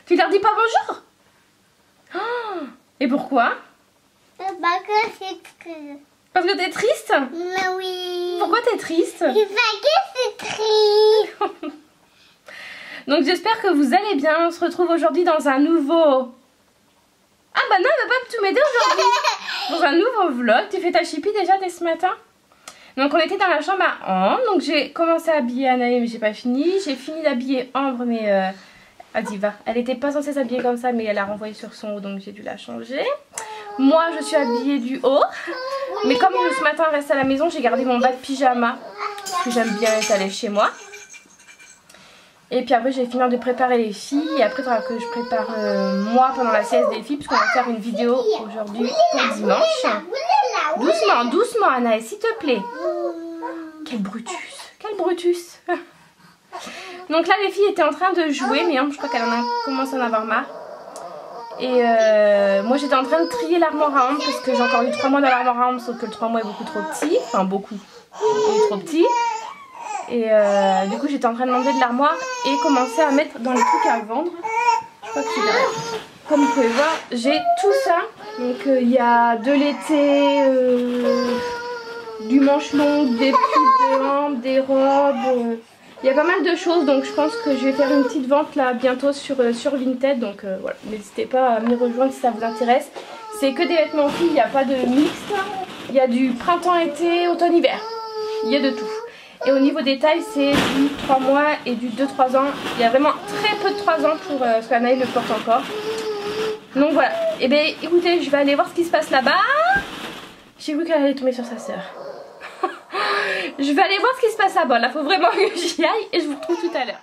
Tu leur dis pas bonjour? Oh, et pourquoi? Parce que c'est triste. Parce que t'es triste? Mais oui. Pourquoi t'es triste? Parce que c'est triste. Donc j'espère que vous allez bien. On se retrouve aujourd'hui dans un nouveau... Ah bah non, elle va pas tout m'aider aujourd'hui. Dans un nouveau vlog. Tu fais ta chipie déjà dès ce matin? Donc on était dans la chambre à Ambre. Donc j'ai commencé à habiller Anaë mais j'ai pas fini. J'ai fini d'habiller Ambre mais... Vas-y va. Elle était pas censée s'habiller comme ça mais elle a renvoyé sur son haut donc j'ai dû la changer. Moi je suis habillée du haut. Mais comme ce matin on reste à la maison, j'ai gardé mon bas de pyjama. Parce que j'aime bien étaler chez moi. Et puis après j'ai fini de préparer les filles. Et après il faudra que je prépare moi pendant la sieste des filles. Parce qu'on va faire une vidéo aujourd'hui pour dimanche. Doucement, doucement Anaël, s'il te plaît. Quel Brutus. Quel Brutus. Donc là les filles étaient en train de jouer. Mais je crois qu'elle commence à en avoir marre. Et moi j'étais en train de trier l'armoire à Ambre. Parce que j'ai encore eu 3 mois dans l'armoire à Ambre. Sauf que le 3 mois est beaucoup trop petit. Enfin beaucoup. Il est trop petit. Et du coup j'étais en train de manger de l'armoire et commencer à mettre dans les trucs à vendre. Je crois que c'est derrière. Comme vous pouvez voir, j'ai tout ça. Donc il y a de l'été, du manche long, des pulls de Ambre, des robes. Il y a pas mal de choses. Donc je pense que je vais faire une petite vente là bientôt sur Vinted. Donc voilà, n'hésitez pas à m'y rejoindre si ça vous intéresse. C'est que des vêtements filles, il n'y a pas de mixte. Il y a du printemps-été, automne-hiver. Il y a de tout. Et au niveau des tailles, c'est du 3 mois et du 2-3 ans. Il y a vraiment très peu de 3 ans pour ce qu'Anaël le porte encore. Donc voilà. Et bien écoutez, je vais aller voir ce qui se passe là-bas. J'ai cru qu'elle allait tomber sur sa soeur. Je vais aller voir ce qui se passe là-bas. Là, faut vraiment que j'y aille et je vous retrouve tout à l'heure.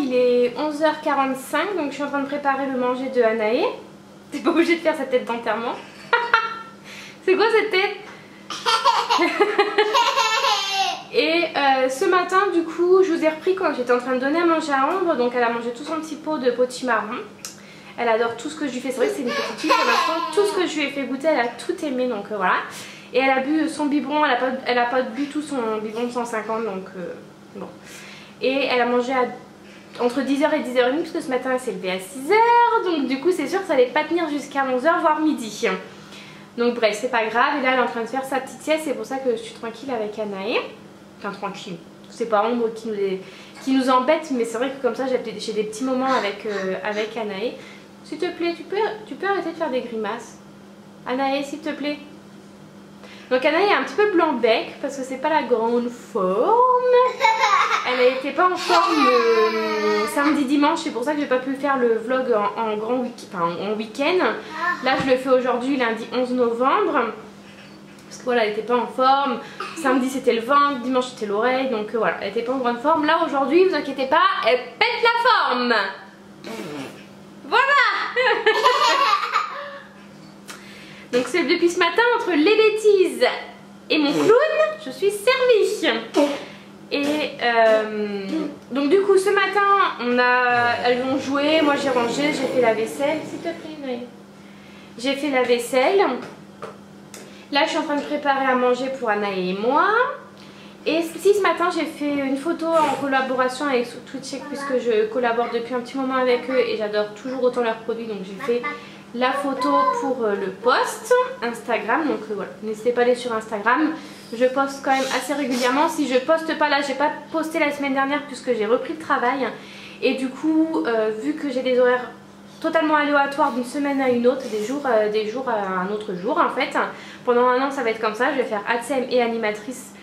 Il est 11h45 donc je suis en train de préparer le manger de Anaël. T'es pas obligée de faire sa tête d'enterrement. C'est quoi cette tête? Et ce matin du coup je vous ai repris quand j'étais en train de donner à manger à Ambre. Donc elle a mangé tout son petit pot de potimarron. Elle adore tout ce que je lui fais. C'est vrai que c'est une petite fille pour l'instant. Tout ce que je lui ai fait goûter elle a tout aimé donc voilà. Et elle a bu son biberon. Elle a pas bu tout son biberon de 150 donc bon. Et elle a mangé entre 10h et 10h30 parce que ce matin elle s'est levée à 6h. Donc du coup c'est sûr que ça allait pas tenir jusqu'à 11h voire midi. Donc bref c'est pas grave. Et là elle est en train de faire sa petite sieste. C'est pour ça que je suis tranquille avec Anaël. Enfin tranquille. C'est pas Ambre qui nous embête. Mais c'est vrai que comme ça j'ai des petits moments avec Anaël. S'il te plaît tu peux arrêter de faire des grimaces. Anaël s'il te plaît. Donc Anaël est un petit peu blanc bec parce que c'est pas la grande forme. Elle n'était pas en forme samedi dimanche, c'est pour ça que j'ai pas pu faire le vlog en week-end. Là je le fais aujourd'hui lundi 11 novembre. Parce que voilà elle n'était pas en forme. Samedi c'était le ventre, dimanche c'était l'oreille. Donc voilà elle n'était pas en grande forme. Là aujourd'hui vous inquiétez pas, elle pète la forme. Voilà. Donc c'est depuis ce matin entre les bêtises et mon clown, je suis servie. Et donc du coup ce matin elles ont joué, moi j'ai rangé, j'ai fait la vaisselle. S'il te plaît Noé. J'ai fait la vaisselle. Là je suis en train de préparer à manger pour Anaël et moi. Et si ce matin j'ai fait une photo en collaboration avec Twitch puisque je collabore depuis un petit moment avec eux et j'adore toujours autant leurs produits. Donc j'ai fait la photo pour le post Instagram. Donc voilà, n'hésitez pas à aller sur Instagram. Je poste quand même assez régulièrement. Si je poste pas là, j'ai pas posté la semaine dernière puisque j'ai repris le travail. Et du coup, vu que j'ai des horaires totalement aléatoires d'une semaine à une autre, des jours à un autre jour en fait. Pendant un an ça va être comme ça, je vais faire AdSem et animatrice.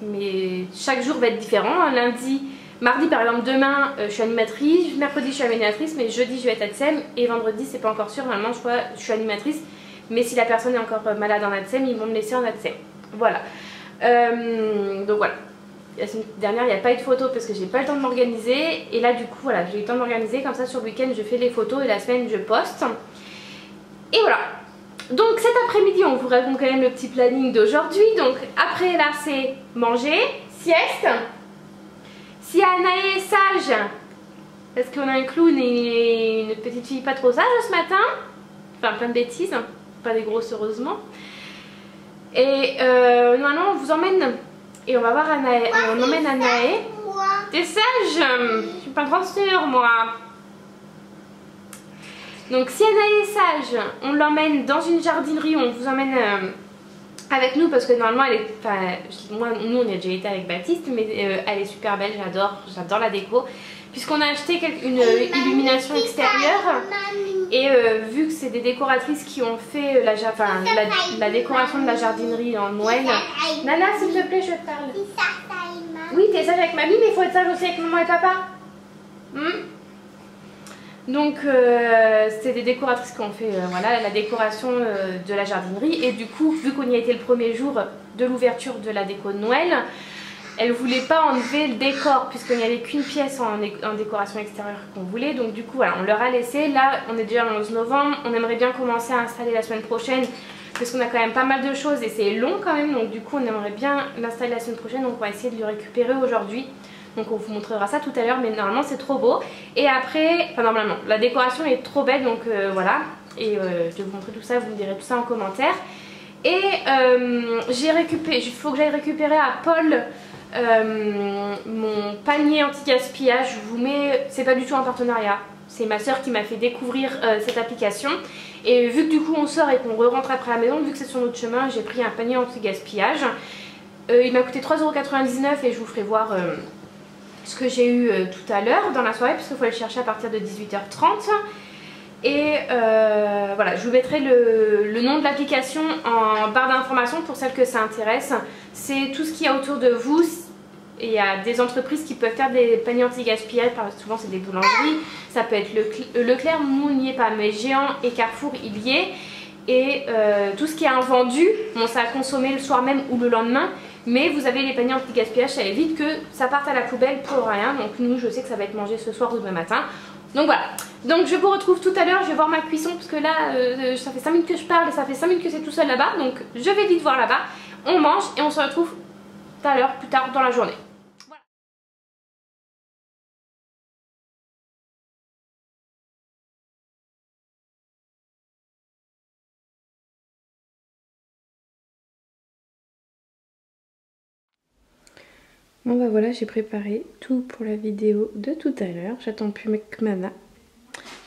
Mais chaque jour va être différent. Lundi, mardi par exemple demain je suis animatrice, mercredi je suis animatrice, mais jeudi je vais être AdSem et vendredi c'est pas encore sûr, normalement je crois je suis animatrice. Mais si la personne est encore malade en AdSem, ils vont me laisser en AdSem. Voilà. Donc voilà. La semaine dernière, il n'y a pas eu de photos parce que j'ai pas eu le temps de m'organiser. Et là, du coup, voilà, j'ai eu le temps de m'organiser. Comme ça, sur le week-end, je fais les photos et la semaine, je poste. Et voilà. Donc cet après-midi, on vous raconte quand même le petit planning d'aujourd'hui. Donc après, là, c'est manger, sieste. Si Anaël est sage, Parce qu'on a un clown et une petite fille pas trop sage ce matin. Enfin plein de bêtises, pas des grosses heureusement. Et normalement on vous emmène et on va voir Anaë. On emmène Anaë. T'es sage? Je suis pas trop sûre moi. Donc si Anaë est sage, on l'emmène dans une jardinerie, on vous emmène avec nous parce que normalement elle est... Enfin, nous on y a déjà été avec Baptiste, mais elle est super belle, j'adore la déco. Puisqu'on a acheté une illumination extérieure et vu que c'est des décoratrices qui ont fait la décoration de la jardinerie en Noël. Nana, s'il te plaît, je te parle. Oui, t'es sage avec mamie, mais il faut être sage aussi avec maman et papa. Donc c'est des décoratrices qui ont fait voilà, la décoration de la jardinerie. Et du coup, vu qu'on y a été le premier jour de l'ouverture de la déco de Noël, elle voulait pas enlever le décor puisqu'il n'y avait qu'une pièce en décoration extérieure qu'on voulait. Donc du coup voilà, on leur a laissé. Là on est déjà le 11 novembre, on aimerait bien commencer à installer la semaine prochaine parce qu'on a quand même pas mal de choses et c'est long quand même. Donc du coup on aimerait bien l'installer la semaine prochaine, donc on va essayer de le récupérer aujourd'hui. Donc on vous montrera ça tout à l'heure, mais normalement c'est trop beau. Et après, enfin normalement, la décoration est trop belle, donc voilà. Et je vais vous montrer tout ça, vous me direz tout ça en commentaire. Et il faut que j'aille récupérer à Paul mon panier anti-gaspillage. Je vous mets, c'est pas du tout un partenariat, c'est ma soeur qui m'a fait découvrir cette application. Et vu que du coup on sort et qu'on re-rentre après à la maison, vu que c'est sur notre chemin, j'ai pris un panier anti-gaspillage. Il m'a coûté 3,99 € et je vous ferai voir ce que j'ai eu tout à l'heure dans la soirée, parce qu'il faut aller le chercher à partir de 18h30. Et voilà, je vous mettrai le nom de l'application en barre d'informations pour celles que ça intéresse. C'est tout ce qu'il y a autour de vous. Et il y a des entreprises qui peuvent faire des paniers anti-gaspillage, souvent c'est des boulangeries, ça peut être Leclerc, nous on n'y est pas, mais Géant et Carrefour il y est. Et tout ce qui est invendu, bon ça a consommé le soir même ou le lendemain, mais vous avez les paniers anti-gaspillage, ça évite que ça parte à la poubelle pour rien. Donc nous je sais que ça va être mangé ce soir ou demain matin. Donc voilà, donc je vous retrouve tout à l'heure, je vais voir ma cuisson parce que là ça fait 5 minutes que je parle et ça fait 5 minutes que c'est tout seul là-bas. Donc je vais vite voir là-bas, on mange et on se retrouve tout à l'heure, plus tard dans la journée. Voilà. Bon bah voilà, j'ai préparé tout pour la vidéo de tout à l'heure. J'attends plus que Mana.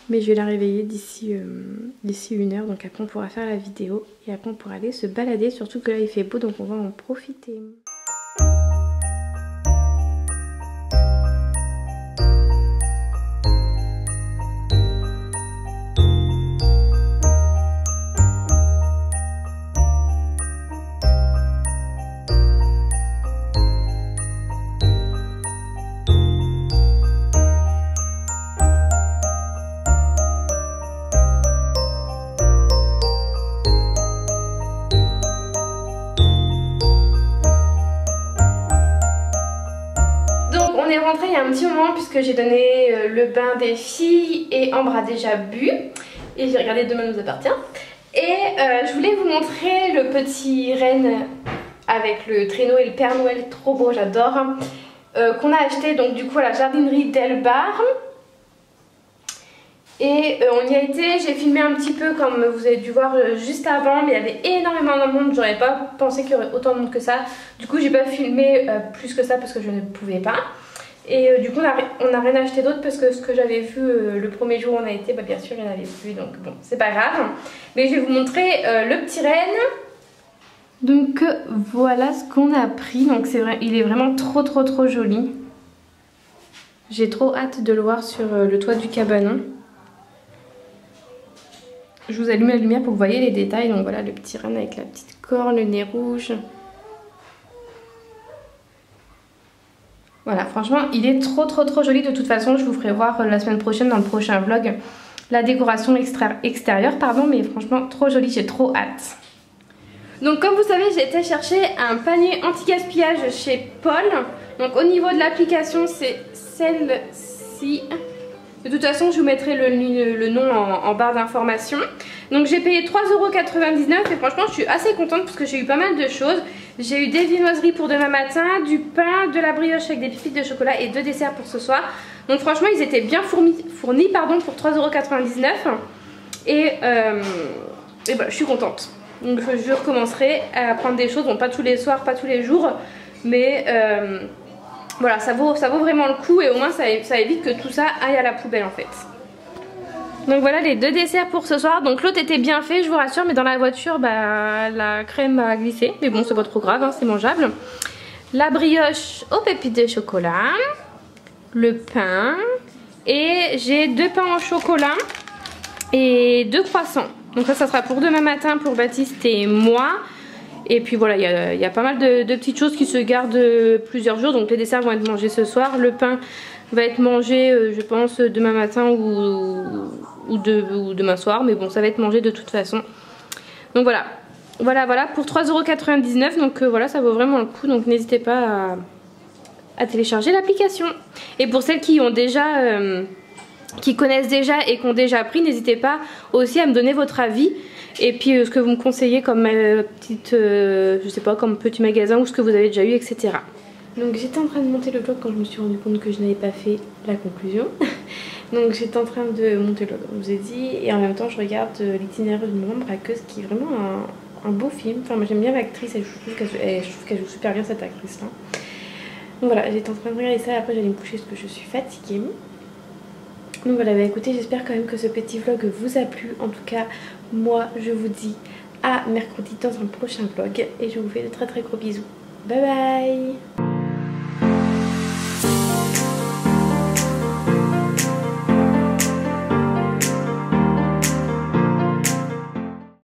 Mais je vais la réveiller d'ici 1 heure. Donc après on pourra faire la vidéo. Et après on pourra aller se balader. Surtout que là il fait beau, donc on va en profiter. On est rentré il y a un petit moment puisque j'ai donné le bain des filles et Ambre a déjà bu et j'ai regardé Demain nous appartient. Et je voulais vous montrer le petit renne avec le traîneau et le Père Noël, trop beau, j'adore, qu'on a acheté donc du coup à la jardinerie d'Elbar. Et on y a été, j'ai filmé un petit peu comme vous avez dû voir juste avant, mais il y avait énormément de monde, j'aurais pas pensé qu'il y aurait autant de monde que ça. Du coup j'ai pas filmé plus que ça parce que je ne pouvais pas. Et du coup on a rien acheté d'autre parce que ce que j'avais vu le premier jour où on a été, bah bien sûr il n'y en avait plus, donc bon c'est pas grave. Mais je vais vous montrer le petit renne. Donc voilà ce qu'on a pris, donc c'est vrai, il est vraiment trop joli. J'ai trop hâte de le voir sur le toit du cabanon. Je vous allume la lumière pour que vous voyez les détails. Donc voilà le petit renne avec la petite corne, le nez rouge. Voilà, franchement il est trop joli. De toute façon je vous ferai voir la semaine prochaine dans le prochain vlog la décoration extérieure, pardon, mais franchement trop joli, j'ai trop hâte. Donc comme vous savez j'ai été chercher un panier anti-gaspillage chez Paul. Donc au niveau de l'application c'est celle-ci. De toute façon je vous mettrai le nom en barre d'informations. Donc j'ai payé 3,99 € et franchement je suis assez contente parce que j'ai eu pas mal de choses. J'ai eu des viennoiseries pour demain matin, du pain, de la brioche avec des pépites de chocolat et 2 desserts pour ce soir. Donc franchement ils étaient bien fournis pardon, pour 3,99 €. Et bah, je suis contente. Donc je recommencerai à prendre des choses, bon pas tous les soirs, pas tous les jours. Mais voilà, ça vaut vraiment le coup et au moins ça évite que tout ça aille à la poubelle en fait. Donc voilà les 2 desserts pour ce soir. Donc l'autre était bien fait, je vous rassure, mais dans la voiture bah, la crème a glissé. Mais bon c'est pas trop grave, hein, c'est mangeable. La brioche aux pépites de chocolat, le pain et j'ai 2 pains au chocolat et 2 croissants. Donc ça sera pour demain matin pour Baptiste et moi. Et puis voilà, il y a pas mal de petites choses qui se gardent plusieurs jours. Donc les desserts vont être mangés ce soir. Le pain va être mangé je pense demain matin ou demain soir. Mais bon ça va être mangé de toute façon. Donc voilà pour 3,99 €. Donc voilà, ça vaut vraiment le coup. Donc n'hésitez pas à télécharger l'application. Et pour celles qui ont déjà... qui connaissent déjà et qui ont déjà pris, n'hésitez pas aussi à me donner votre avis et puis ce que vous me conseillez comme petite, je sais pas, comme petit magasin ou ce que vous avez déjà eu, etc. Donc j'étais en train de monter le vlog quand je me suis rendu compte que je n'avais pas fait la conclusion. Donc j'étais en train de monter le vlog, je vous ai dit, et en même temps je regarde l'itinéraire d'une maman braqueuse qui est vraiment un beau film. Enfin moi j'aime bien l'actrice et je trouve qu'elle joue super bien cette actrice là. Donc voilà, j'étais en train de regarder ça et après j'allais me coucher parce que je suis fatiguée. Donc voilà, bah écoutez, j'espère quand même que ce petit vlog vous a plu. En tout cas, moi je vous dis à mercredi dans un prochain vlog et je vous fais de très gros bisous. Bye bye.